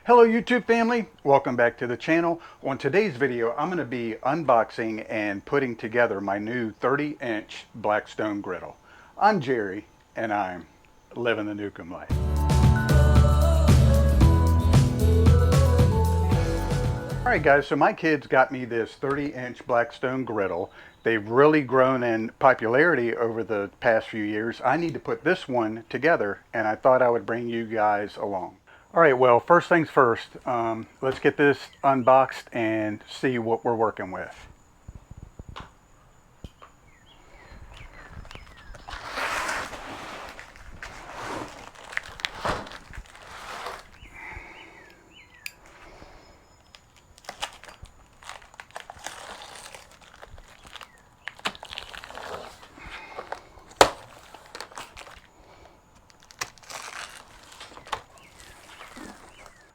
Hello YouTube family, welcome back to the channel. On today's video I'm going to be unboxing and putting together my new 30-inch Blackstone Griddle. I'm Jerry and I'm living the Newcomb life. Alright guys, so my kids got me this 30-inch Blackstone Griddle. They've really grown in popularity over the past few years. I need to put this one together and I thought I would bring you guys along. Alright, well, first things first, let's get this unboxed and see what we're working with.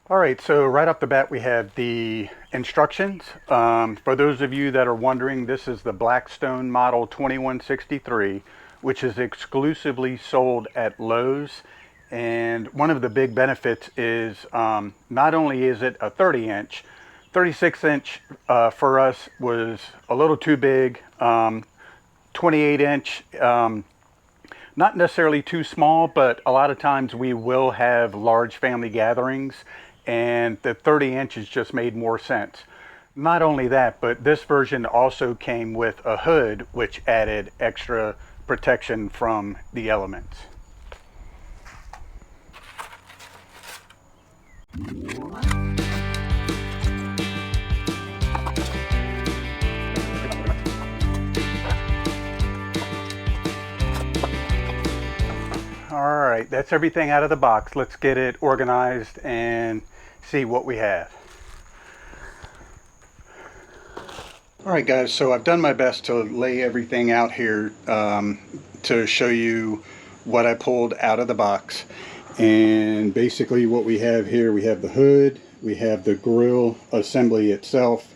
Alright, so right off the bat we have the instructions. For those of you that are wondering, this is the Blackstone model 2163, which is exclusively sold at Lowe's. And one of the big benefits is not only is it a 30-inch, 36-inch for us was a little too big, 28-inch, not necessarily too small, but a lot of times we will have large family gatherings, and the 30 inches just made more sense. Not only that, but this version also came with a hood, which added extra protection from the elements. Alright, that's everything out of the box. Let's get it organized and see what we have. Alright guys, so I've done my best to lay everything out here to show you what I pulled out of the box. And basically what we have here, we have the hood, we have the grill assembly itself,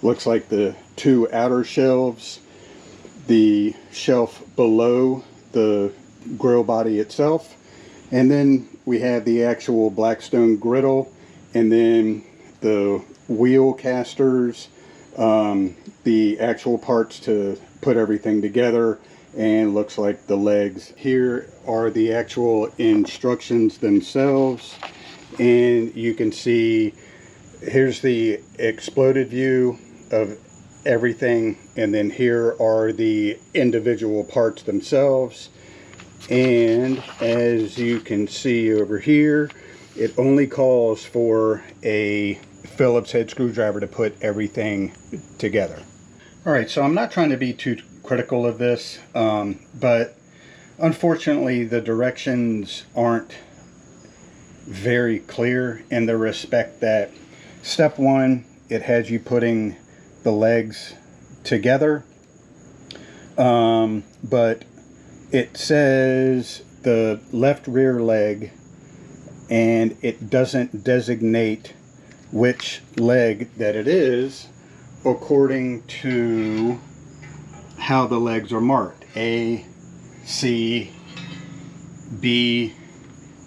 looks like the two outer shelves, the shelf below the grill body itself, and then we have the actual Blackstone griddle, and then the wheel casters, the actual parts to put everything together, and looks like the legs. Here are the actual instructions themselves, and you can see here's the exploded view of everything, and then here are the individual parts themselves. And as you can see over here, it only calls for a Phillips head screwdriver to put everything together. Alright, so I'm not trying to be too critical of this, but unfortunately the directions aren't very clear in the respect that step one, it has you putting the legs together, but it says the left rear leg, and it doesn't designate which leg that it is according to how the legs are marked. A, C, B,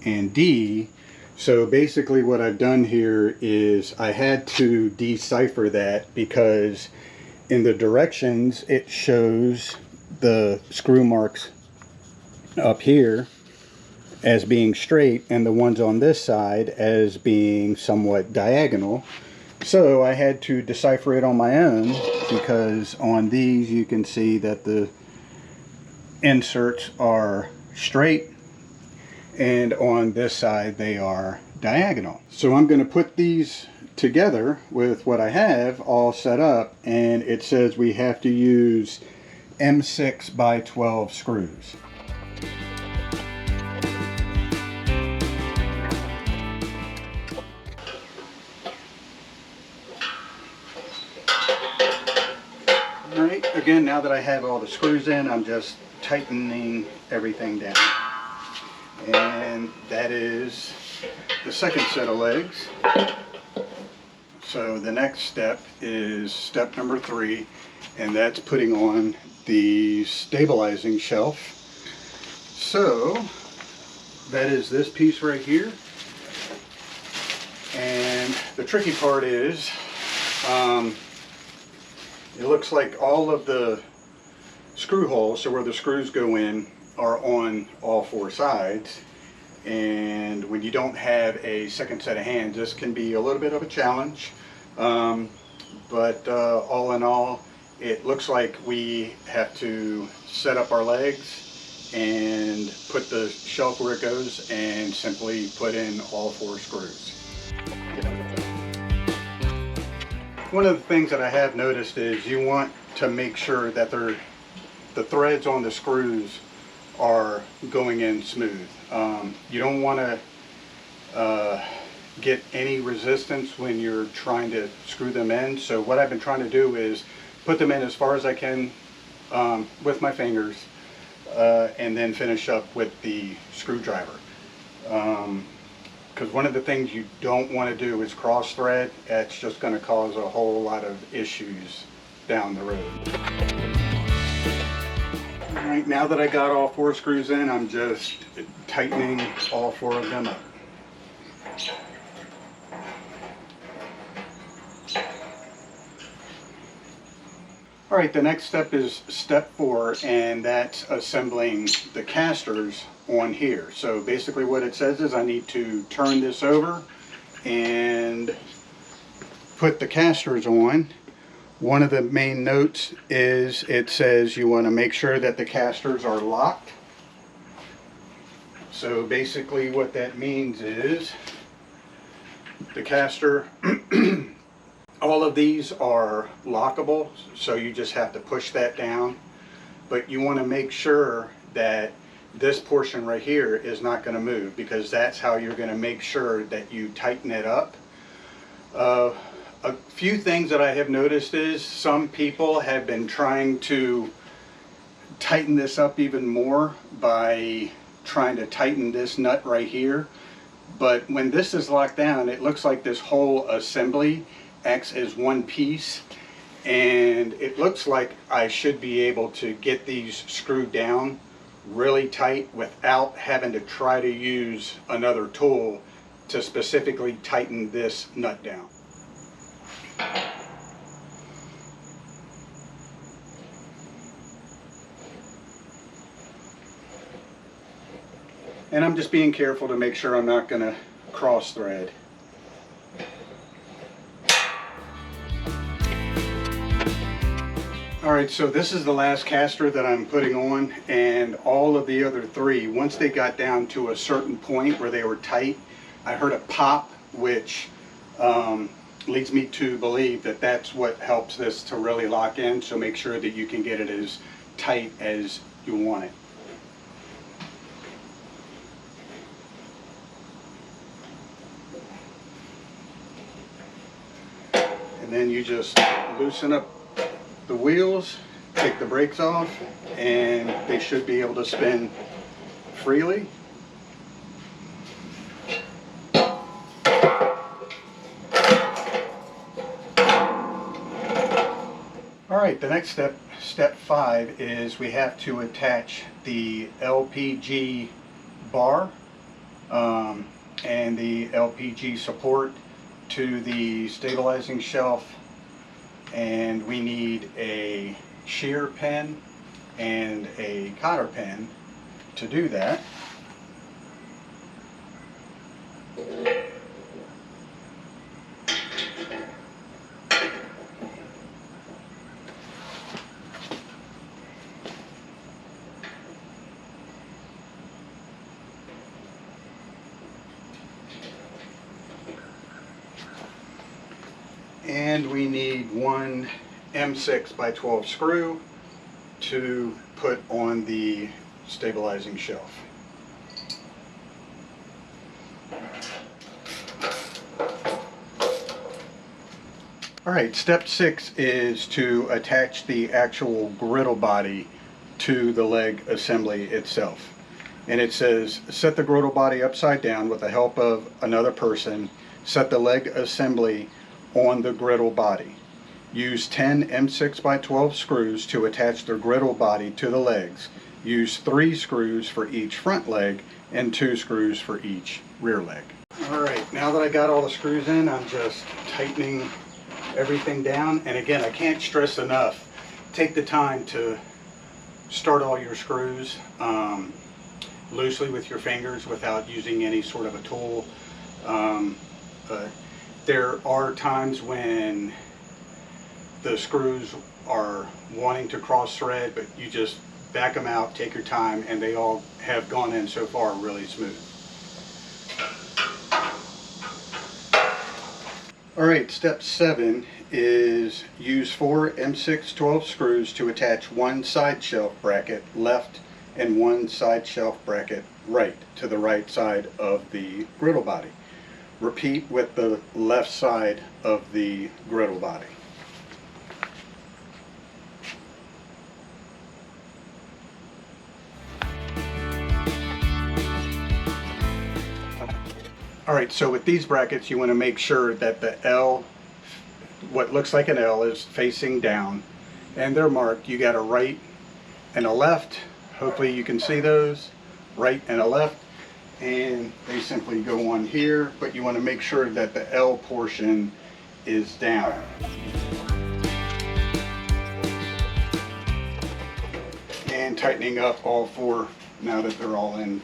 and D. So basically what I've done here is I had to decipher that, because in the directions it shows the screw marks up here as being straight and the ones on this side as being somewhat diagonal. So I had to decipher it on my own, because on these you can see that the inserts are straight and on this side they are diagonal. So I'm going to put these together with what I have all set up, and it says we have to use M6 by 12 screws. Alright, again, now that I have all the screws in, I'm just tightening everything down. And that is the second set of legs. So the next step is step number 3, and that's putting on the stabilizing shelf. So that is this piece right here, and And the tricky part is, it looks like all of the screw holes, so where the screws go in, are on all four sides. And when you don't have a second set of hands, this can be a little bit of a challenge. But all in all, it looks like we have to set up our legs and put the shelf where it goes and simply put in all four screws. One of the things that I have noticed is you want to make sure that the threads on the screws are going in smooth. You don't want to get any resistance when you're trying to screw them in. So what I've been trying to do is put them in as far as I can with my fingers, and then finish up with the screwdriver. Because one of the things you don't want to do is cross thread. It's just going to cause a whole lot of issues down the road. Alright, now that I got all four screws in, I'm just tightening all four of them up. Alright, the next step is step 4, and that's assembling the casters on here. So basically what it says is I need to turn this over and put the casters on. One of the main notes is it says you want to make sure that the casters are locked. So basically what that means is the caster, all of these are lockable, so you just have to push that down. But you want to make sure that this portion right here is not going to move, because that's how you're going to make sure that you tighten it up. A few things that I have noticed is some people have been trying to tighten this up even more by trying to tighten this nut right here. But when this is locked down, it looks like this whole assembly acts as one piece, and it looks like I should be able to get these screwed down really tight without having to try to use another tool to specifically tighten this nut down. And I'm just being careful to make sure I'm not going to cross thread. Alright, so this is the last caster that I'm putting on, and all of the other three, once they got down to a certain point where they were tight, I heard a pop, which leads me to believe that that's what helps this to really lock in. So make sure that you can get it as tight as you want it. And then you just loosen up the wheels, take the brakes off, and they should be able to spin freely. Alright, the next step, step 5, is we have to attach the LPG bar and the LPG support to the stabilizing shelf, and we need a shear pin and a cotter pin to do that. And we need one M6 by 12 screw to put on the stabilizing shelf. Alright, step 6 is to attach the actual griddle body to the leg assembly itself. And it says, set the griddle body upside down with the help of another person. Set the leg assembly on the griddle body. Use 10 M6 by 12 screws to attach the griddle body to the legs. Use 3 screws for each front leg and 2 screws for each rear leg. Alright, now that I got all the screws in, I'm just tightening everything down. And again, I can't stress enough, take the time to start all your screws loosely with your fingers without using any sort of a tool. But there are times when the screws are wanting to cross thread, but you just back them out, take your time, and they all have gone in so far really smooth. Alright, step 7 is use 4 M6 12 screws to attach one side shelf bracket left and one side shelf bracket right to the right side of the griddle body. Repeat with the left side of the griddle body. Alright, so with these brackets you want to make sure that the L, what looks like an L, is facing down, and they're marked. You got a right and a left. Hopefully you can see those, right and a left, and they simply go on here, but you want to make sure that the L portion is down. And tightening up all 4 now that they're all in.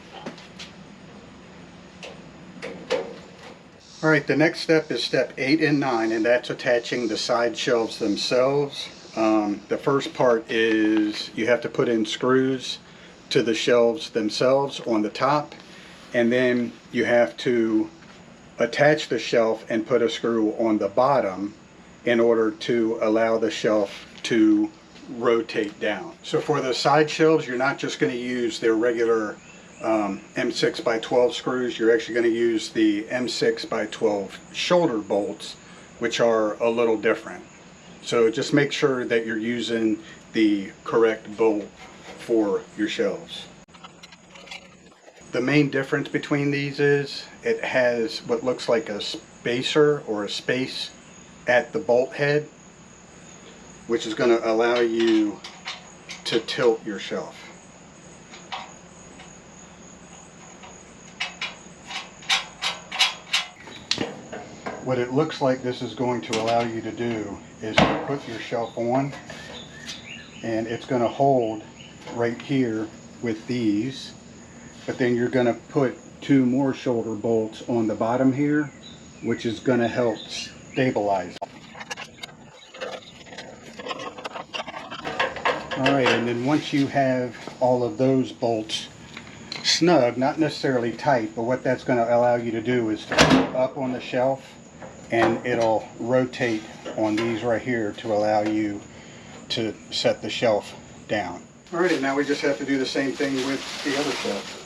Alright, the next step is step 8 and 9, and that's attaching the side shelves themselves. The first part is you have to put in screws to the shelves themselves on the top, and then you have to attach the shelf and put a screw on the bottom in order to allow the shelf to rotate down. So for the side shelves, you're not just going to use their regular M6 by 12 screws. You're actually going to use the M6 by 12 shoulder bolts, which are a little different. So just make sure that you're using the correct bolt for your shelves. The main difference between these is it has what looks like a spacer or a space at the bolt head, which is going to allow you to tilt your shelf. What it looks like this is going to allow you to do is to put your shelf on, and it's going to hold right here with these, but then you're going to put 2 more shoulder bolts on the bottom here, which is going to help stabilize. Alright, and then once you have all of those bolts snug, not necessarily tight, but what that's going to allow you to do is to put up on the shelf, and it'll rotate on these right here to allow you to set the shelf down. Alright, and now we just have to do the same thing with the other shelf.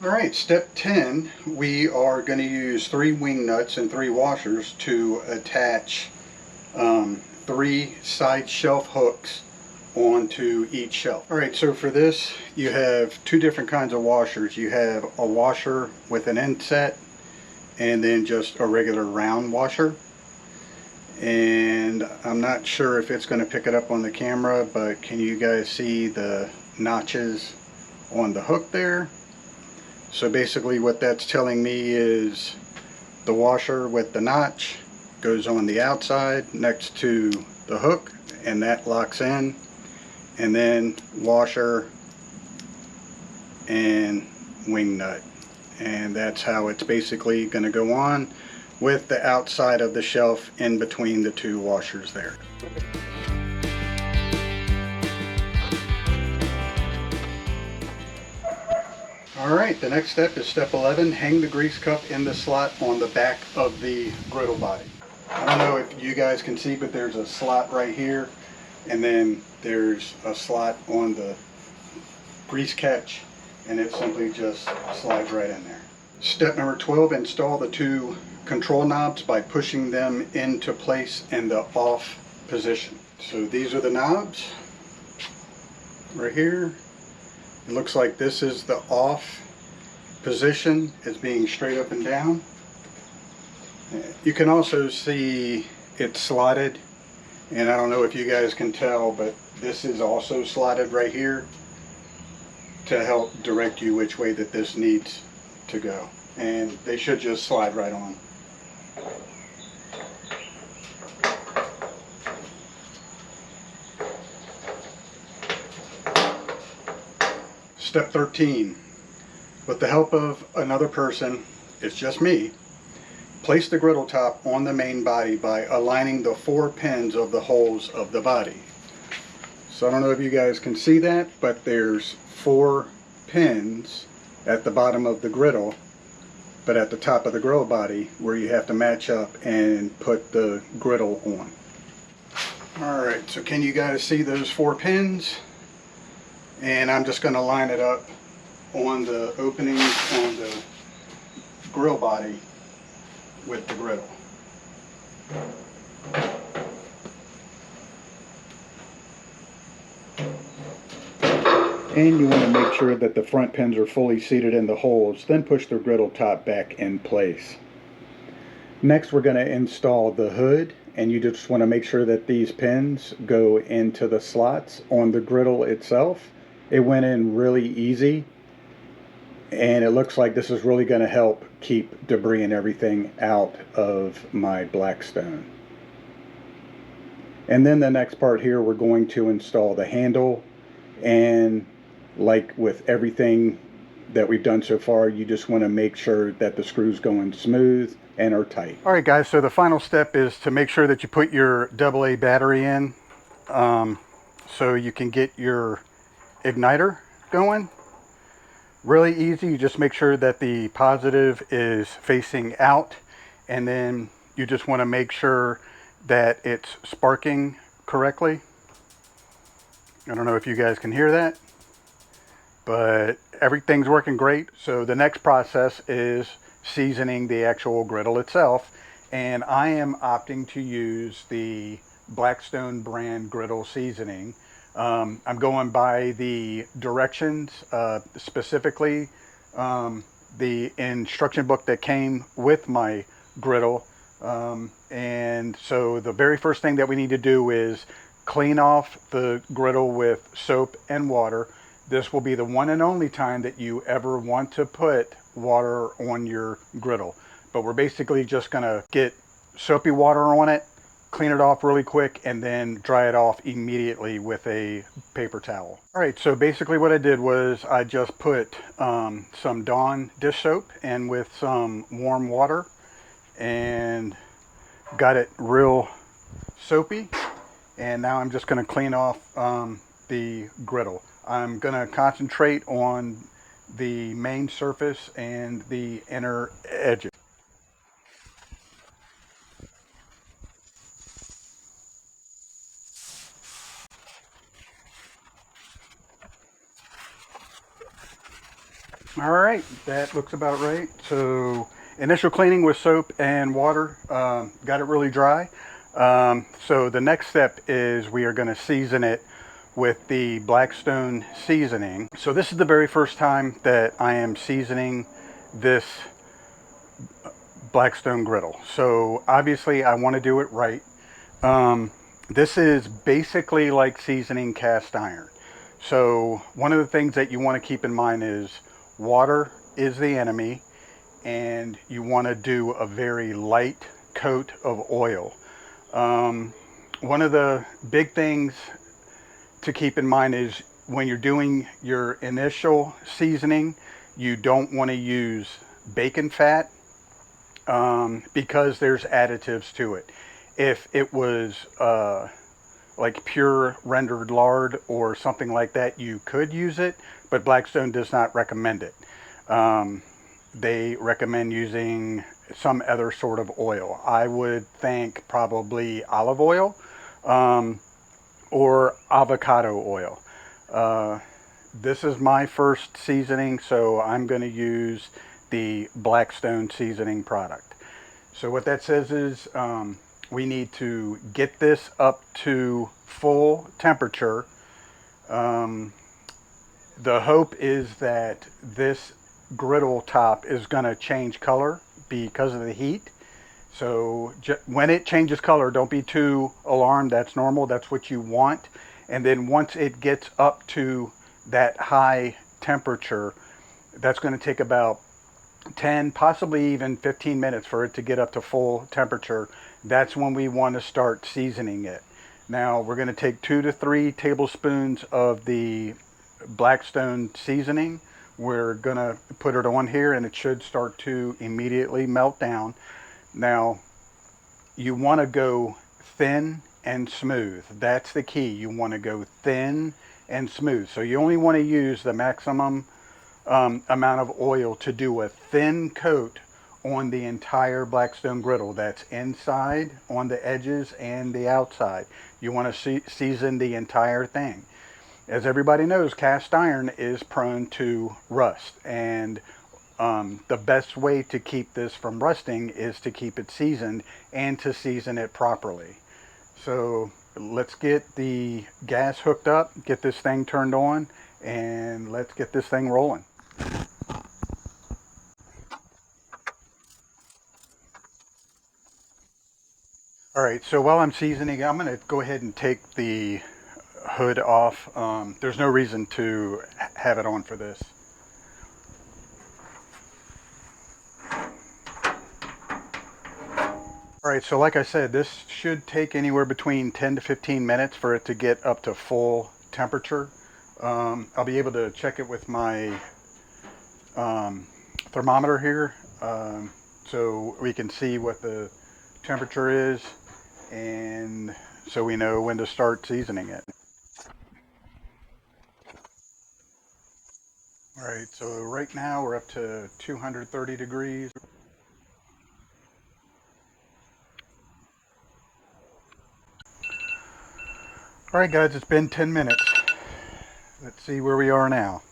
Alright, step 10, we are going to use 3 wing nuts and 3 washers to attach 3 side shelf hooks onto each shelf. Alright, so for this you have 2 different kinds of washers. You have a washer with an inset and then just a regular round washer. And I'm not sure if it's going to pick it up on the camera, but can you guys see the notches on the hook there? So basically what that's telling me is the washer with the notch goes on the outside next to the hook, and that locks in, and then washer and wing nut, and that's how it's basically going to go on with the outside of the shelf in between the 2 washers there. Alright, the next step is step 11, hang the grease cup in the slot on the back of the griddle body. I don't know if you guys can see, but there's a slot right here, and then there's a slot on the grease catch, and it simply just slides right in there. Step number 12, install the 2 control knobs by pushing them into place in the off position. So these are the knobs right here. It looks like this is the off position, as being straight up and down. You can also see it slotted And I don't know if you guys can tell, but this is also slotted right here to help direct you which way that this needs to go. And they should just slide right on. Step 13. With the help of another person, it's just me, place the griddle top on the main body by aligning the 4 pins of the holes of the body. So I don't know if you guys can see that, but there's 4 pins at the bottom of the griddle, but at the top of the griddle body where you have to match up and put the griddle on. Alright, so can you guys see those 4 pins? And I'm just going to line it up on the openings on the grill body with the griddle. And you want to make sure that the front pins are fully seated in the holes, then push the griddle top back in place. Next we're going to install the hood, and you just want to make sure that these pins go into the slots on the griddle itself. It went in really easy, and it looks like this is really going to help keep debris and everything out of my Blackstone. And then the next part here, we're going to install the handle, and like with everything that we've done so far, you just want to make sure that the screws go in smooth and are tight. All right guys, so the final step is to make sure that you put your AA battery in so you can get your igniter going. Really easy. You just make sure that the positive is facing out, and then you just want to make sure that it's sparking correctly. I don't know if you guys can hear that, but everything's working great. So the next process is seasoning the actual griddle itself, and I am opting to use the Blackstone brand griddle seasoning. I'm going by the directions, specifically the instruction book that came with my griddle. And so the very first thing that we need to do is clean off the griddle with soap and water. This will be the one and only time that you ever want to put water on your griddle. But we're basically just going to get soapy water on it, clean it off really quick, and then dry it off immediately with a paper towel. All right, so basically what I did was I just put some Dawn dish soap in with some warm water and got it real soapy. And now I'm just going to clean off the griddle. I'm going to concentrate on the main surface and the inner edges. All right, that looks about right. So initial cleaning with soap and water, got it really dry. So the next step is we are going to season it with the Blackstone seasoning. So this is the very first time that I am seasoning this Blackstone griddle. So obviously I want to do it right. This is basically like seasoning cast iron. So one of the things that you want to keep in mind is water is the enemy, and you want to do a very light coat of oil. One of the big things to keep in mind is when you're doing your initial seasoning, you don't want to use bacon fat because there's additives to it. If it was like pure rendered lard or something like that, you could use it, but Blackstone does not recommend it. They recommend using some other sort of oil. I would think probably olive oil or avocado oil. This is my first seasoning, so I'm going to use the Blackstone seasoning product. So what that says is we need to get this up to full temperature. The hope is that this griddle top is going to change color because of the heat. So when it changes color, don't be too alarmed. That's normal. That's what you want. And then once it gets up to that high temperature, that's going to take about 10, possibly even 15 minutes for it to get up to full temperature. That's when we want to start seasoning it. Now we're going to take 2 to 3 tablespoons of the Blackstone seasoning. We're going to put it on here and it should start to immediately melt down. Now you want to go thin and smooth. That's the key. You want to go thin and smooth. So you only want to use the maximum amount of oil to do a thin coat on the entire Blackstone griddle. That's inside, on the edges, and the outside. You want to season the entire thing. As everybody knows, cast iron is prone to rust, and the best way to keep this from rusting is to keep it seasoned and to season it properly. So let's get the gas hooked up, get this thing turned on, and let's get this thing rolling. All right, so while I'm seasoning, I'm going to go ahead and take the hood off. There's no reason to have it on for this. All right, so like I said, this should take anywhere between 10 to 15 minutes for it to get up to full temperature. I'll be able to check it with my thermometer here, so we can see what the temperature is, and so we know when to start seasoning it. All right, so right now we're up to 230 degrees. All right, guys, it's been 10 minutes. Let's see where we are now.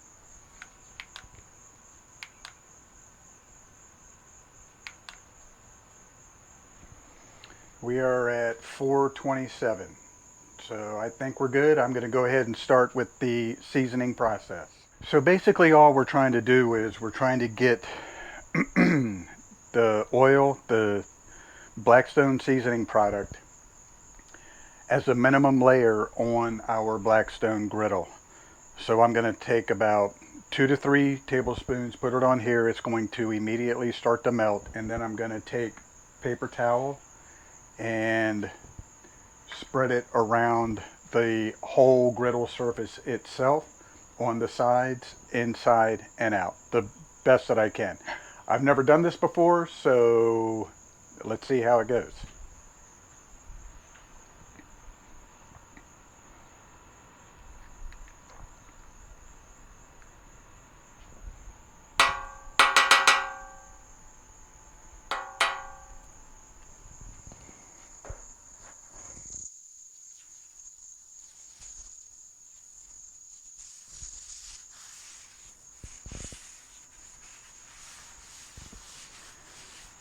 We are at 427. So I think we're good. I'm going to go ahead and start with the seasoning process. So basically all we're trying to do is we're trying to get the oil, the Blackstone seasoning product, as a minimum layer on our Blackstone griddle. So I'm going to take about 2 to 3 tablespoons, put it on here. It's going to immediately start to melt, and then I'm going to take paper towel and spread it around the whole griddle surface itself, on the sides, inside, and out, the best that I can. I've never done this before, so let's see how it goes.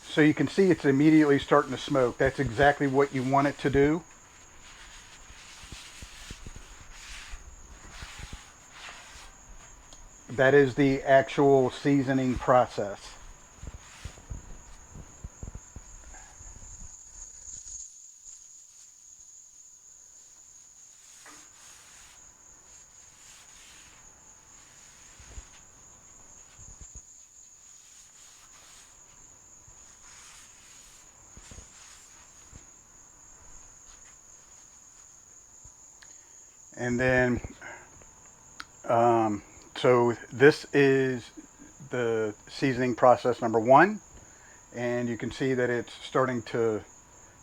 So you can see it's immediately starting to smoke. That's exactly what you want it to do. That is the actual seasoning process. And then, so this is the seasoning process number 1. And you can see that it's starting to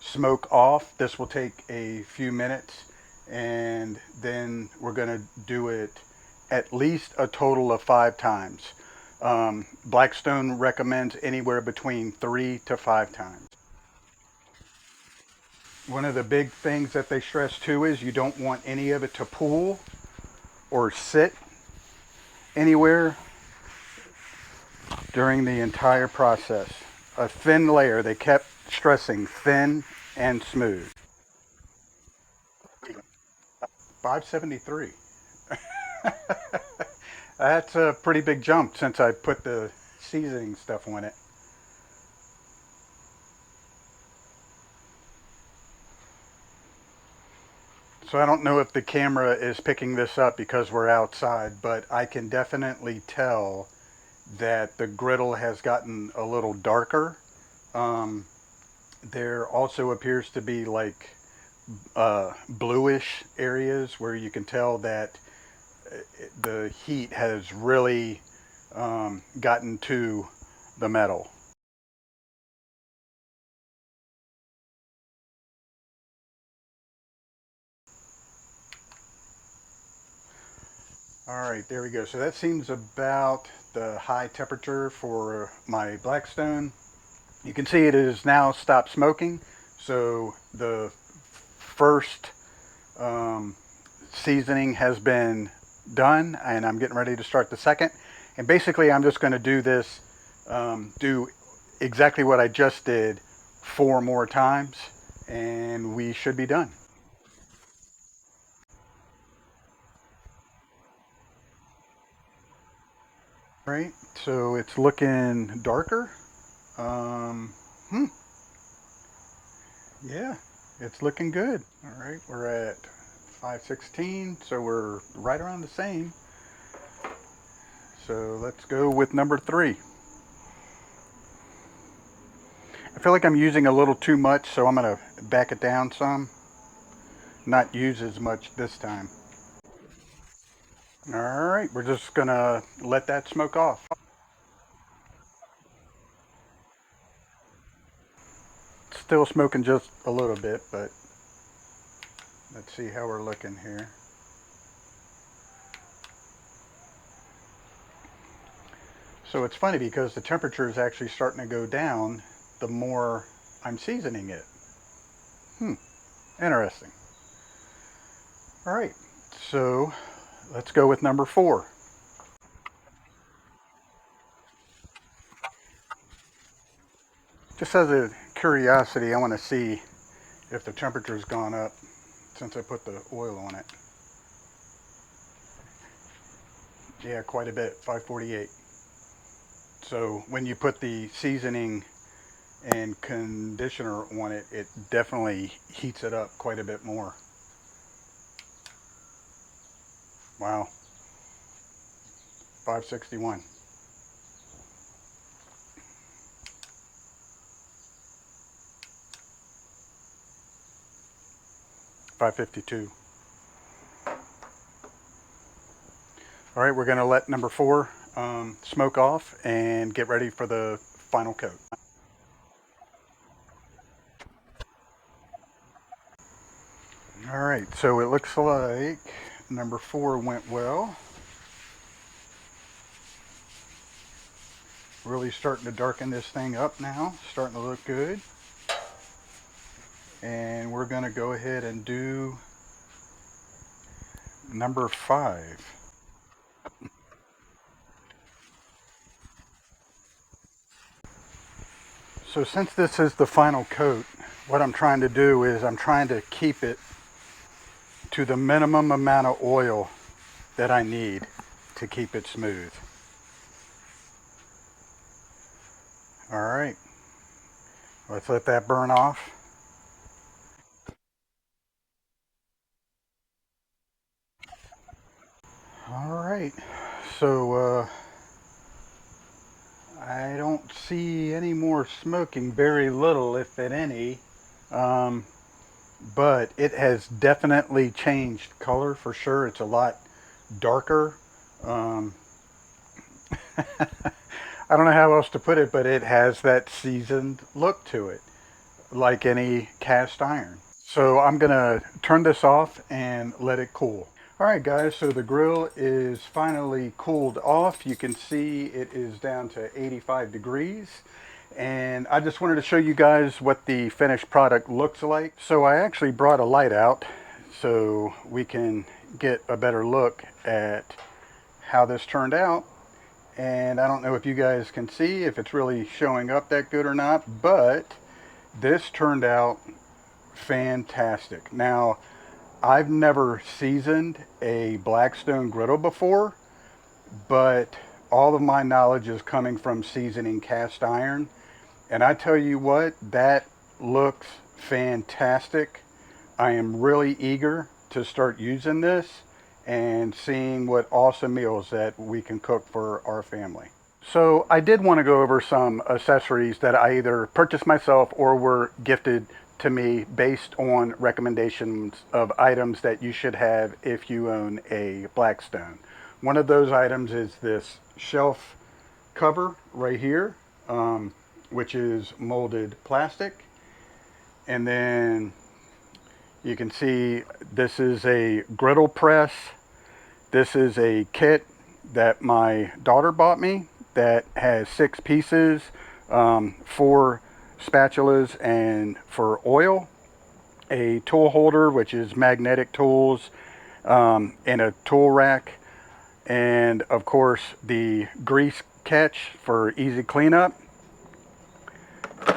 smoke off. This will take a few minutes, and then we're going to do it at least a total of 5 times. Blackstone recommends anywhere between 3 to 5 times. One of the big things that they stress too is you don't want any of it to pool or sit anywhere during the entire process. A thin layer, they kept stressing thin and smooth. 573. That's a pretty big jump since I put the seasoning stuff on it. So I don't know if the camera is picking this up because we're outside, but I can definitely tell that the griddle has gotten a little darker. Um, there also appears to be like bluish areas where you can tell that the heat has really gotten to the metal. All right, there we go. So that seems about the high temperature for my Blackstone. You can see it is now stopped smoking. So the first um, seasoning has been done, and I'm getting ready to start the second. And basically, I'm just going to do this, do exactly what I just did 4 more times, and we should be done. Right, so it's looking darker. Um, hmm, yeah, it's looking good. All right, we're at 516, so we're right around the same. So let's go with number 3. I feel like I'm using a little too much, so I'm going to back it down some. Not use as much this time. All right, we're just going to let that smoke off. Still smoking just a little bit, but let's see how we're looking here. So it's funny because the temperature is actually starting to go down the more I'm seasoning it. Hmm, interesting. All right, so let's go with number 4. Just as a curiosity, I want to see if the temperature's gone up since I put the oil on it. Yeah, quite a bit, 548. So when you put the seasoning and conditioner on it, it definitely heats it up quite a bit more. Wow, 561. 552. All right, we're going to let number 4 smoke off and get ready for the final coat. All right, so it looks like number 4 went well. Really starting to darken this thing up now, starting to look good. And we're going to go ahead and do number 5. So since this is the final coat, what I'm trying to do is I'm trying to keep it to the minimum amount of oil that I need to keep it smooth. All right, let's let that burn off. All right, so I don't see any more smoking, very little, if at any. Um, but it has definitely changed color for sure. It's a lot darker. Um, I don't know how else to put it, but it has that seasoned look to it, like any cast iron. So I'm gonna turn this off and let it cool. All right, guys, so the grill is finally cooled off. You can see it is down to 85 degrees. And I just wanted to show you guys what the finished product looks like. So I actually brought a light out so we can get a better look at how this turned out. And I don't know if you guys can see if it's really showing up that good or not, but this turned out fantastic. Now, I've never seasoned a Blackstone griddle before, but all of my knowledge is coming from seasoning cast iron. And I tell you what, that looks fantastic. I am really eager to start using this and seeing what awesome meals that we can cook for our family. So I did want to go over some accessories that I either purchased myself or were gifted to me based on recommendations of items that you should have if you own a Blackstone. One of those items is this shelf cover right here, which is molded plastic. And then you can see this is a griddle press. This is a kit that my daughter bought me that has 6 pieces, 4 spatulas and for oil, a tool holder which is magnetic tools, and a tool rack, and of course the grease catch for easy cleanup,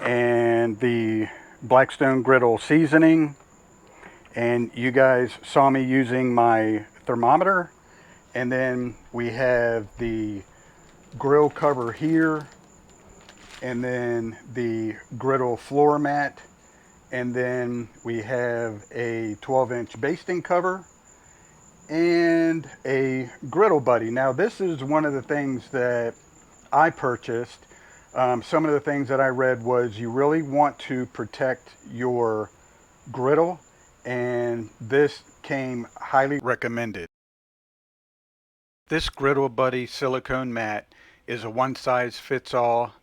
and the Blackstone Griddle seasoning. And you guys saw me using my thermometer. And then we have the grill cover here, and then the griddle floor mat, and then we have a 12-inch basting cover and a griddle buddy. Now this is one of the things that I purchased. Some of the things that I read was you really want to protect your griddle, and this came highly recommended. This Griddle Buddy silicone mat is a one-size-fits-all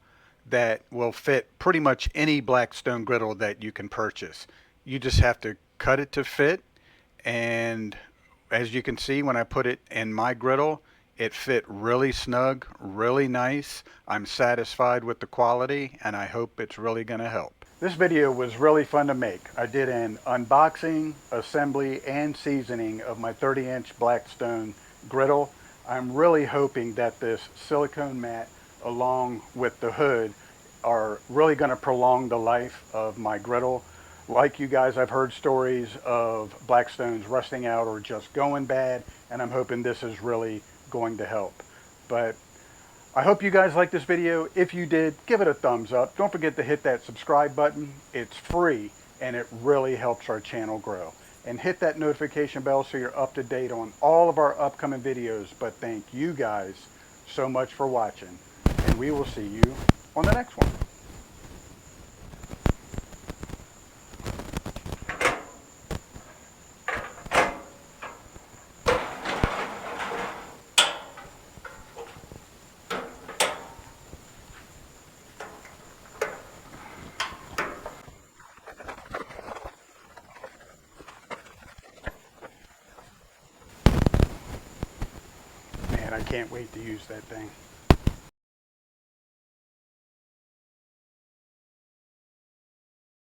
that will fit pretty much any Blackstone griddle that you can purchase. You just have to cut it to fit, and as you can see, when I put it in my griddle, it fit really snug, really nice. I'm satisfied with the quality, and I hope it's really going to help. This video was really fun to make. I did an unboxing, assembly, and seasoning of my 30-inch Blackstone griddle. I'm really hoping that this silicone mat along with the hood are really going to prolong the life of my griddle. Like you guys, I've heard stories of Blackstones rusting out or just going bad, and I'm hoping this is really going to help. But I hope you guys liked this video. If you did, give it a thumbs up. Don't forget to hit that subscribe button. It's free, and it really helps our channel grow. And hit that notification bell so you're up to date on all of our upcoming videos. But thank you guys so much for watching, and we will see you on the next one. Man, I can't wait to use that thing.